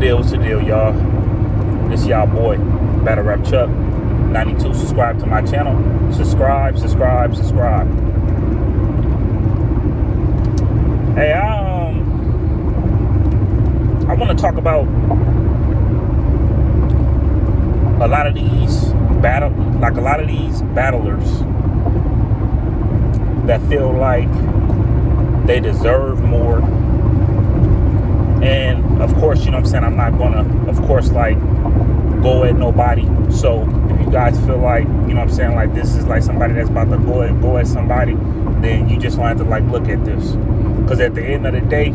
What's the deal, y'all? This y'all boy, Battle Rap Chuck 92. Subscribe to my channel. Subscribe. Hey, I want to talk about a lot of these battlers that feel like they deserve more. And of course, you know what I'm saying, I'm not gonna, of course, like, go at nobody. So if you guys feel like, you know what I'm saying, like this is like somebody that's about to go at somebody, then you just want to like look at this. Because at the end of the day,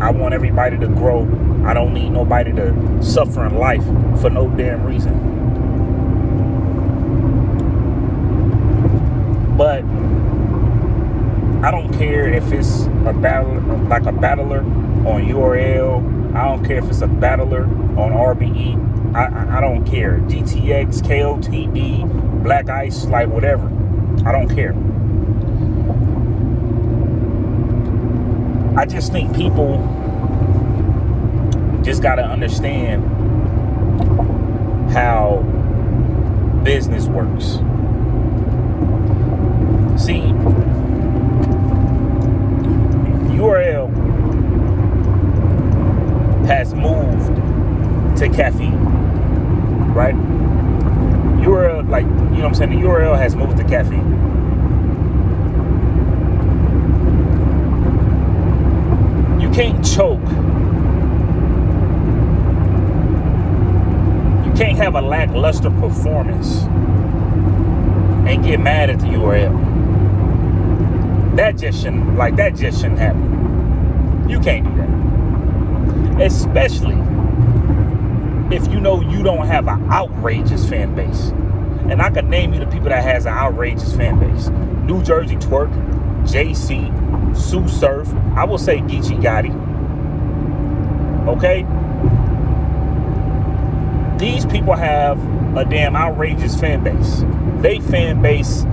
I want everybody to grow. I don't need nobody to suffer in life for no damn reason. But I don't care if it's a battler on URL. I don't care if it's a battler on RBE. I don't care. GTX, KOTD, Black Ice, like whatever. I don't care. I just think people just gotta understand how business works. See, URL has moved to caffeine, right? URL, like, you know what I'm saying? The URL has moved to caffeine. You can't choke. You can't have a lackluster performance and get mad at the URL. That just shouldn't happen. You can't do that. Especially if you know you don't have an outrageous fan base. And I can name you the people that has an outrageous fan base. New Jersey Twerk, JC, Sue Surf, I will say Geechee Gotti. Okay? These people have a damn outrageous fan base. Their fan base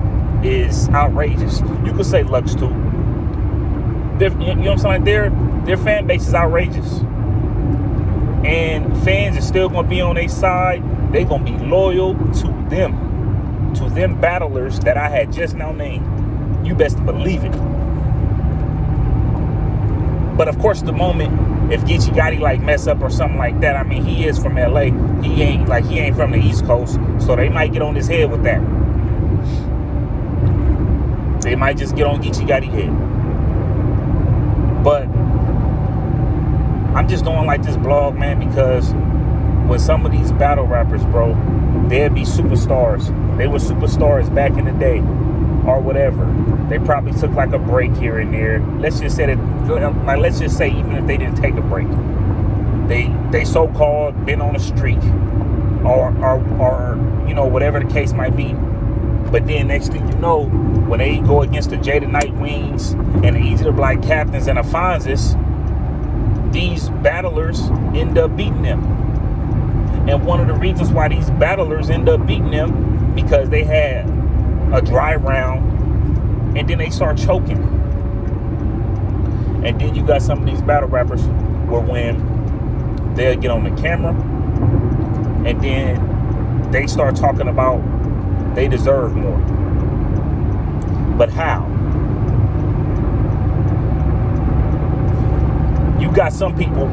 is outrageous. You could say Lux too. You know what I'm saying? Like their fan base is outrageous. And fans are still going to be on their side. They're going to be loyal to them battlers that I had just now named. You best believe it. But of course, the moment if Geechee Gotti like mess up or something like that, I mean, he is from LA. He ain't from the East Coast, so they might get on his head with that. They might just get on Geechee Gotti head. But I'm just doing like this blog, man, because when some of these battle rappers, bro, they'd be superstars. They were superstars back in the day or whatever. They probably took like a break here and there. Let's just say even if they didn't take a break, they so-called been on a streak or you know, whatever the case might be. But then next thing you know, when they go against the Jada Nightwings and the Easy to Black Captains and the Fonzes, these battlers end up beating them. And one of the reasons why these battlers end up beating them, because they had a dry round and then they start choking. And then you got some of these battle rappers where when they'll get on the camera and then they start talking about they deserve more. But how? You got some people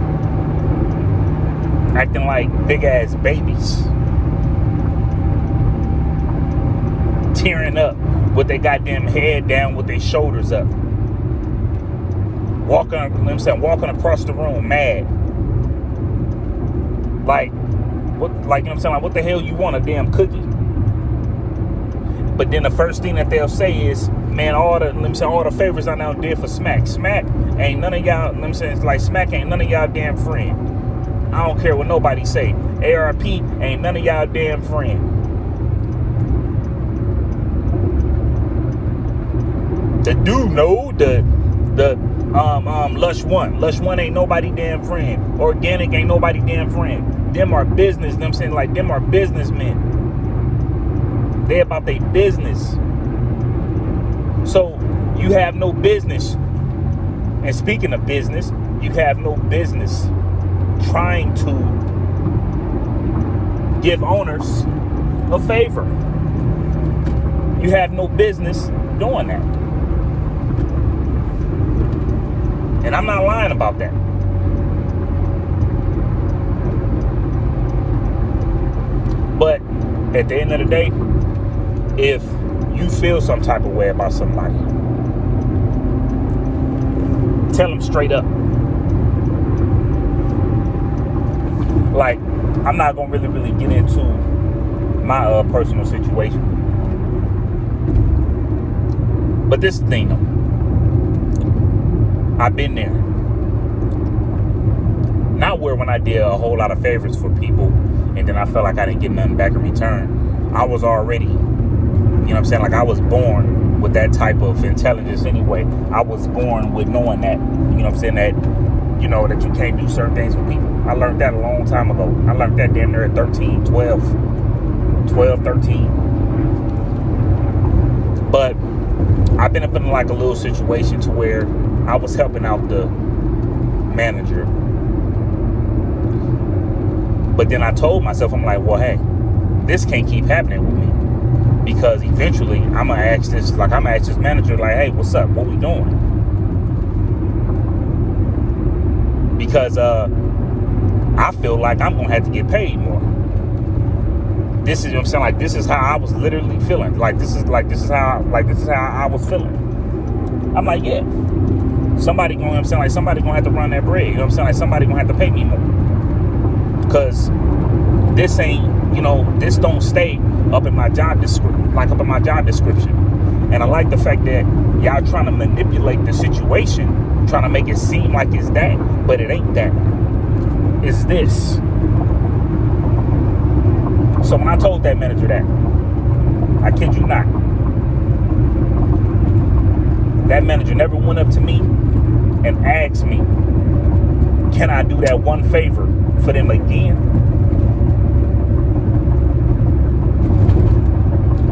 acting like big ass babies, tearing up with their goddamn head down, with their shoulders up, walking across the room mad. Like, what? Like, you know what I'm saying? Like, what the hell you want, a damn cookie? But then the first thing that they'll say is, man, all the favors I now did for Smack. Smack ain't none of y'all, I'm saying, it's like Smack ain't none of y'all damn friend. I don't care what nobody say. ARP ain't none of y'all damn friend. The dude, no, the Lush One ain't nobody damn friend. Organic ain't nobody damn friend. Them are business, them saying, like, them are businessmen. They about their business. So you have no business. And speaking of business, you have no business trying to give owners a favor. You have no business doing that. And I'm not lying about that. But at the end of the day, if you feel some type of way about somebody, tell them straight up. Like, I'm not gonna really get into my personal situation, but this thing, I've been there. Not where when I did a whole lot of favors for people and then I felt like I didn't get nothing back in return. I was already, you know what I'm saying? Like, I was born with that type of intelligence anyway. I was born with knowing that, you know what I'm saying, that, you know, that you can't do certain things for people. I learned that a long time ago. I learned that damn near at 13. But I've been up in like a little situation to where I was helping out the manager. But then I told myself, I'm like, well, hey, this can't keep happening with me. Because eventually I'm gonna ask this manager, like, hey, what's up? What we doing? Because I feel like I'm gonna have to get paid more. This is what I'm saying, like, this is how I was literally feeling. This is how I was feeling. I'm like, yeah. Somebody gonna, you know what I'm saying, like, somebody gonna have to run that bread. You know what I'm saying? Like, somebody gonna have to pay me more. Because this ain't, you know, this don't stay up in my job description. And I like the fact that y'all trying to manipulate the situation, trying to make it seem like it's that, but it ain't that. It's this. So when I told that manager that, I kid you not, that manager never went up to me and asked me, can I do that one favor for them again?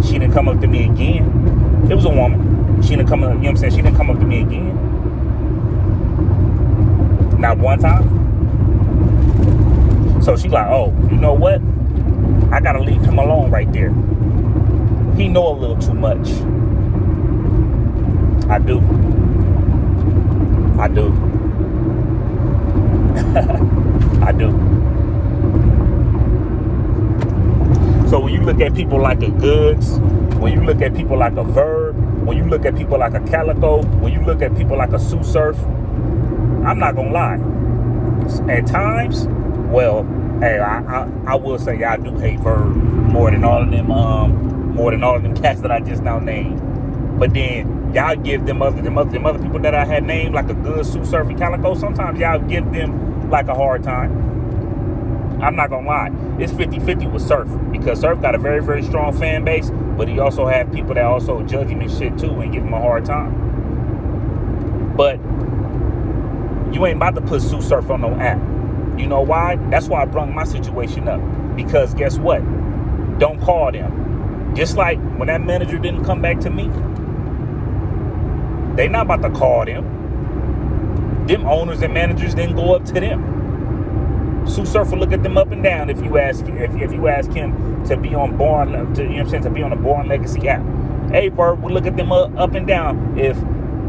She didn't come up to me again. It was a woman. She didn't come up, you know what I'm saying? She didn't come up to me again. Not one time. So she like, oh, you know what? I gotta leave him alone right there. He know a little too much. I do. I do. So when you look at people like a Goods, when you look at people like a Verb, when you look at people like a Calico, when you look at people like a Sue Surf, I'm not gonna lie. At times, well, hey, I will say I do hate Verb more than all of them cats that I just now named. But then y'all give them other people that I had named, like a Good, Sue Surf, and Calico, sometimes y'all give them like a hard time. I'm not gonna lie, it's 50-50 with Surf, because Surf got a very, very strong fan base, but he also have people that also judge him and shit too and give him a hard time. But you ain't about to put Sue Surf on no app. You know why? That's why I brought my situation up. Because guess what? Don't call them. Just like when that manager didn't come back to me, they not about to call them. Them owners and managers didn't go up to them. Sue Surf will look at them up and down if you ask him to be on Born, you know what I'm saying, to be on the Born Legacy app. Hey, Verb will look at them up and down if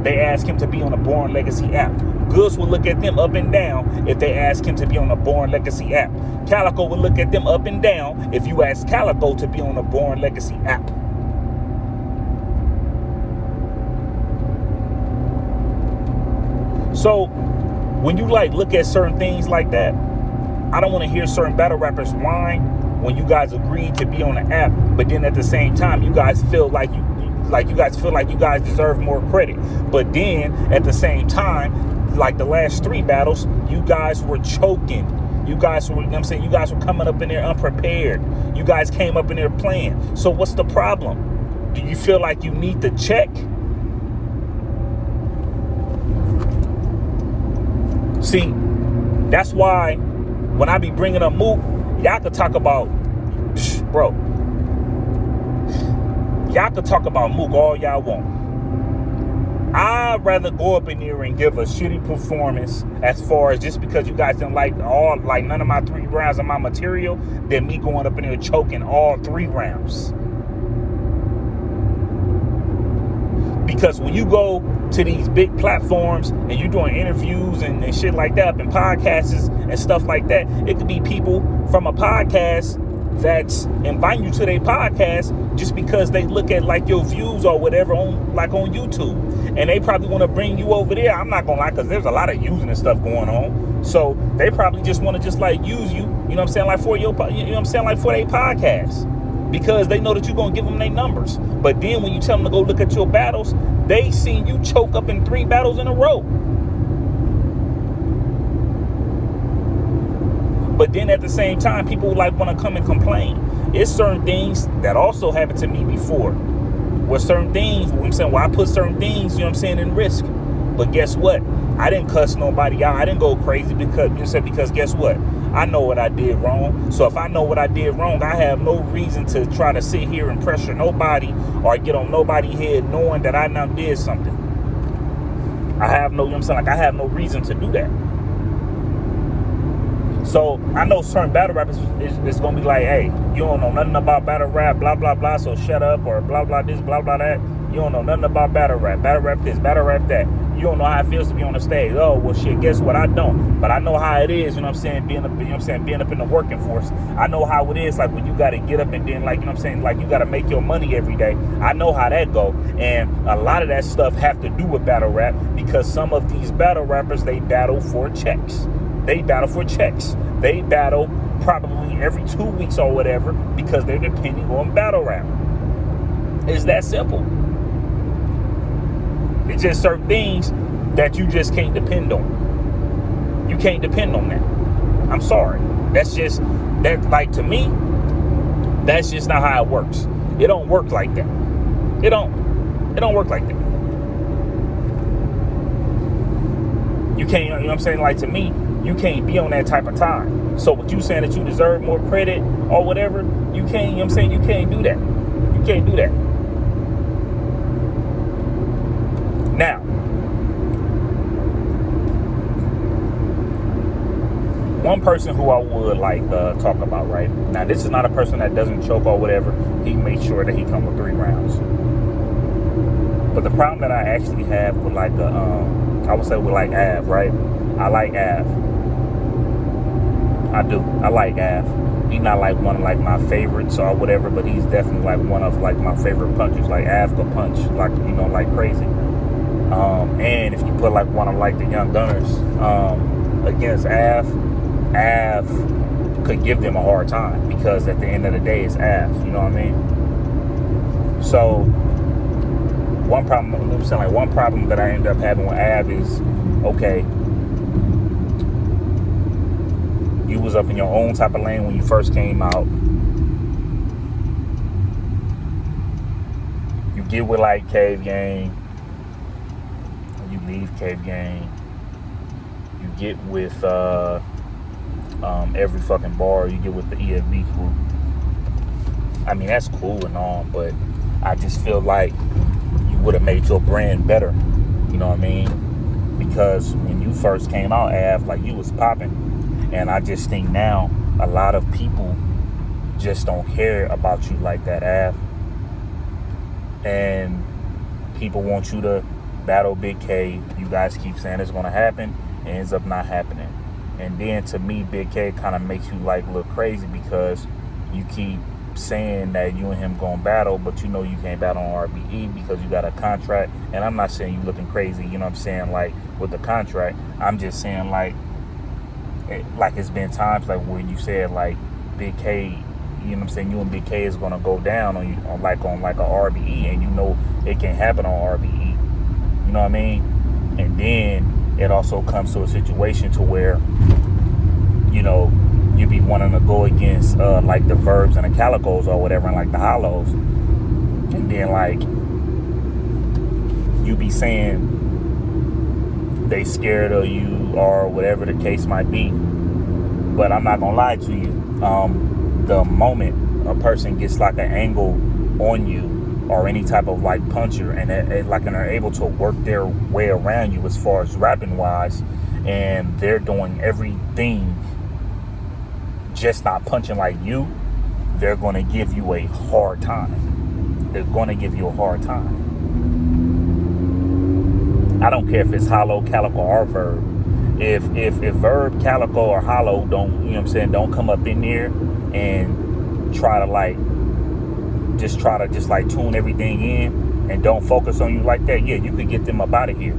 they ask him to be on a Born Legacy app. Goods will look at them up and down if they ask him to be on a Born Legacy app. Calico will look at them up and down if you ask Calico to be on a Born Legacy app. So when you like look at certain things like that, I don't want to hear certain battle rappers whine when you guys agreed to be on the app, but then at the same time you guys feel like you guys deserve more credit. But then at the same time, like the last 3 battles, you guys were choking. You guys were, you know what I'm saying, you guys were coming up in there unprepared. You guys came up in there playing. So what's the problem? Do you feel like you need to check? See, that's why when I be bringing up Mook, y'all could talk about, bro, y'all could talk about Mook all y'all want. I'd rather go up in there and give a shitty performance as far as just because you guys didn't like none of my 3 rounds of my material than me going up in there choking all 3 rounds. Because when you go to these big platforms and you're doing interviews and shit like that and podcasts and stuff like that, it could be people from a podcast that's inviting you to their podcast just because they look at like your views or whatever on YouTube, and they probably want to bring you over there. I'm not gonna lie, because there's a lot of using and stuff going on, so they probably just want to just like use you, you know what I'm saying, like for your, you know what I'm saying, like for their podcast, because they know that you're gonna give them their numbers. But then when you tell them to go look at your battles, they seen you choke up in 3 battles in a row. But then at the same time, people like want to come and complain. It's certain things that also happened to me before. Where certain things, you know what I'm saying, where I put certain things, you know what I'm saying, in risk. But guess what? I didn't cuss nobody out. I didn't go crazy because guess what? I know what I did wrong. So if I know what I did wrong, I have no reason to try to sit here and pressure nobody or get on nobody's head knowing that I now did something. I have no, you know what I'm saying, like I have no reason to do that. So I know certain battle rappers is going to be like, hey, you don't know nothing about battle rap, blah, blah, blah, so shut up, or blah, blah, this, blah, blah, that. You don't know nothing about battle rap this, battle rap that. You don't know how it feels to be on the stage. Oh, well, shit, guess what? I don't. But I know how it is, you know what I'm saying, being up in the working force. I know how it is, like when you got to get up and then, like, you know what I'm saying, like you got to make your money every day. I know how that go. And a lot of that stuff have to do with battle rap because some of these battle rappers, they battle for checks. They battle probably every 2 weeks or whatever because they're depending on battle rap. It's that simple. It's just certain things that you just can't depend on. You can't depend on that. I'm sorry. That's just, that, like, to me, that's just not how it works. It don't work like that. It don't work like that. You can't, you know what I'm saying? Like, to me, you can't be on that type of time. So what you saying that you deserve more credit or whatever, you can't, you know what I'm saying? You can't do that. You can't do that. Now, one person who I would like talk about, right? Now, this is not a person that doesn't choke or whatever. He made sure that he come with 3 rounds. But the problem that I actually have with like I would say with like Av, right? I like Av. I do. I like Av. He's not like one of like my favorites or whatever, but he's definitely like one of like my favorite punchers. Like Av could punch like, you know, like crazy. And if you put like one of like the Young Gunners against Av could give them a hard time because at the end of the day it's Av, you know what I mean? So one problem that I ended up having with Av is, okay, you was up in your own type of lane when you first came out. You get with like Cave Gang, you leave Cave Gang. You get with every fucking bar. You get with the EFB crew. I mean, that's cool and all, but I just feel like you would have made your brand better. You know what I mean? Because when you first came out, Av, like you was popping. And I just think now a lot of people just don't care about you like that, Av. And people want you to battle Big K. You guys keep saying it's going to happen. It ends up not happening. And then to me, Big K kind of makes you like look crazy because you keep saying that you and him going to battle, but you know you can't battle on RBE because you got a contract. And I'm not saying you looking crazy, you know what I'm saying, like with the contract. I'm just saying like it's been times like where you said like Big K, you know what I'm saying, you and Big K is gonna go down on you on like a RBE, and you know it can happen on RBE. You know what I mean? And then it also comes to a situation to where, you know, you be wanting to go against like the Verbs and the Calicos or whatever, and like the Hollows, and then like you be saying they scared of you or whatever the case might be. But I'm not gonna lie to you, the moment a person gets like an angle on you or any type of like puncher, and are able to work their way around you as far as rapping wise, and they're doing everything just not punching like you, they're going to give you a hard time. They're going to give you a hard time. I don't care if it's Hollow, Calico, or Verb. If Verb, Calico, or Hollow don't, don't come up in there and try to tune everything in and don't focus on you like that, yeah, you could get them up out of here.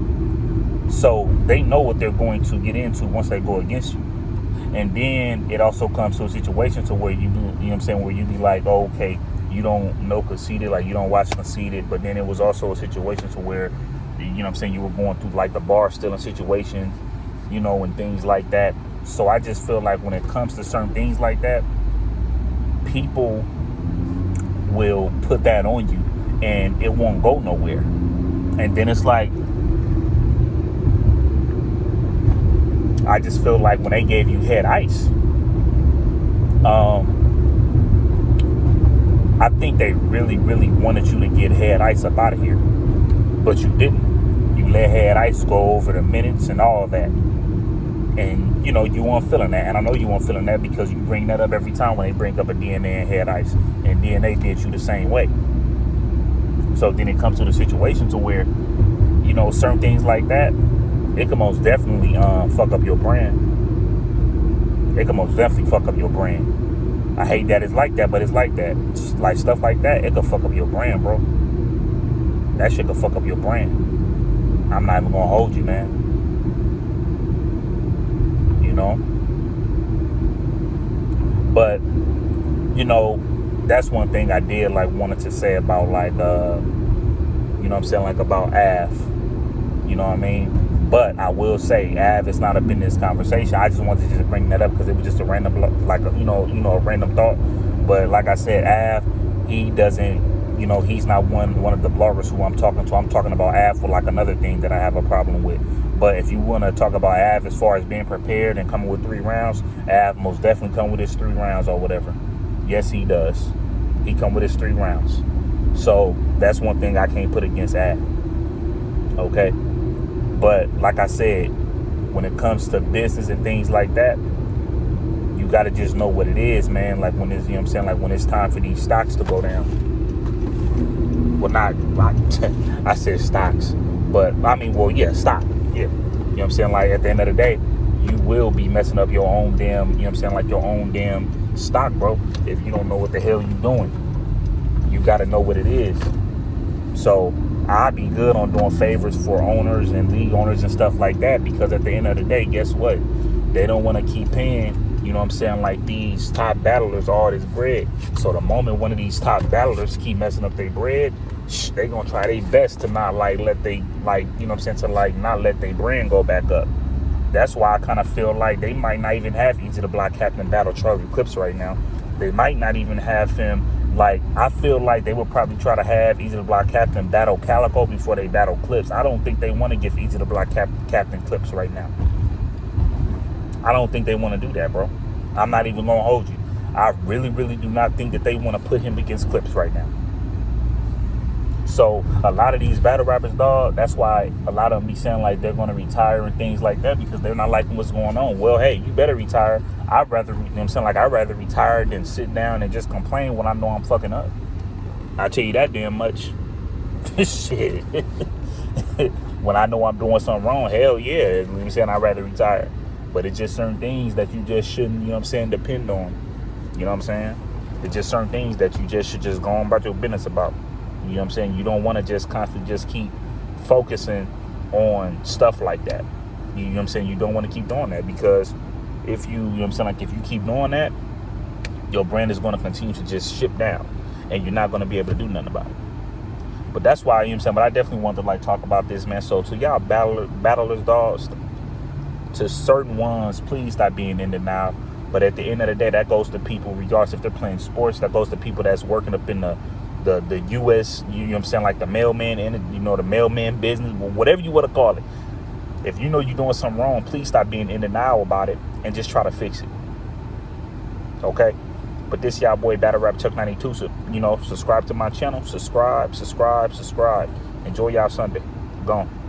So they know what they're going to get into once they go against you. And then it also comes to a situation to where you do, where you be like, oh, okay, you don't know Conceited, like you don't watch Conceited, but then it was also a situation to where, you were going through like the bar stealing situation, and things like that. So I just feel like when it comes to certain things like that, people will put that on you and it won't go nowhere. And then it's like, I just feel like when they gave you Head Ice, I think they really, really wanted you to get Head Ice up out of here, but you didn't. You let Head Ice go over the minutes and all that, and you weren't feeling that. And I know you weren't feeling that because you bring that up every time when they bring up a DNA and Head Ice, and DNA did you the same way. So then it comes to the situation to where, certain things like that, it can most definitely fuck up your brand. It can most definitely fuck up your brand. I hate that it's like that, but it's like that. Just like stuff like that, it could fuck up your brand, bro. That shit could fuck up your brand. I'm not even gonna hold you, man. But, that's one thing I did wanted to say about about Av. You know what I mean? But I will say, Av is not up in this conversation. I just wanted to just bring that up because it was just a random, a random thought. But like I said, Av, he doesn't, he's not one of the bloggers who I'm talking to. I'm talking about Av for another thing that I have a problem with. But if you want to talk about Av as far as being prepared and coming with 3 rounds, Av most definitely come with his 3 rounds or whatever. Yes, he does. He come with his 3 rounds. So that's one thing I can't put against Av. Okay? But like I said, when it comes to business and things like that, you got to just know what it is, man. Like when it's, when it's time for these stocks to go down. Well, not I said stocks, but stock. Yeah. Like at the end of the day, you will be messing up your own damn, your own damn stock, bro. If you don't know what the hell you're doing, you got to know what it is. So I'd be good on doing favors for owners and league owners and stuff like that, because at the end of the day, guess what? They don't want to keep paying, these top battlers all this bread. So the moment one of these top battlers keep messing up their bread, they gonna try their best to not not let their brand go back up. That's why I kind of feel like they might not even have Easy the Block Captain battle Charlie Clips right now. They might not even have him. I feel like they would probably try to have Easy the Block Captain battle Calico before they battle Clips. I don't think they want to give Easy the Block Captain Clips right now. I don't think they want to do that, bro. I'm not even going to hold you. I really, really do not think that they want to put him against Clips right now. So a lot of these battle rappers, dog, that's why a lot of them be saying they're going to retire and things like that, because they're not liking what's going on. Well, hey, you better retire. I'd rather, I'd rather retire than sit down and just complain when I know I'm fucking up. I tell you that damn much. Shit. When I know I'm doing something wrong, hell yeah, I'd rather retire. But it's just certain things that you just shouldn't, depend on. You know what I'm saying? It's just certain things that you just should just go on about your business about. You know what I'm saying? You don't want to just constantly just keep focusing on stuff like that. You know what I'm saying? You don't want to keep doing that, because if you, if you keep doing that, your brand is going to continue to just ship down, and you're not going to be able to do nothing about it. But that's why, but I definitely want to talk about this, man. So to y'all battlers, dogs, to certain ones, please stop being in denial. But at the end of the day, that goes to people, regardless if they're playing sports, that goes to people that's working up in the U.S., the mailman, and the mailman business, whatever you want to call it. If you know you're doing something wrong, please stop being in denial about it and just try to fix it. Okay? But this y'all boy Battle Rap Chuck 92. So, you know, subscribe to my channel. Subscribe. Enjoy y'all Sunday. Gone.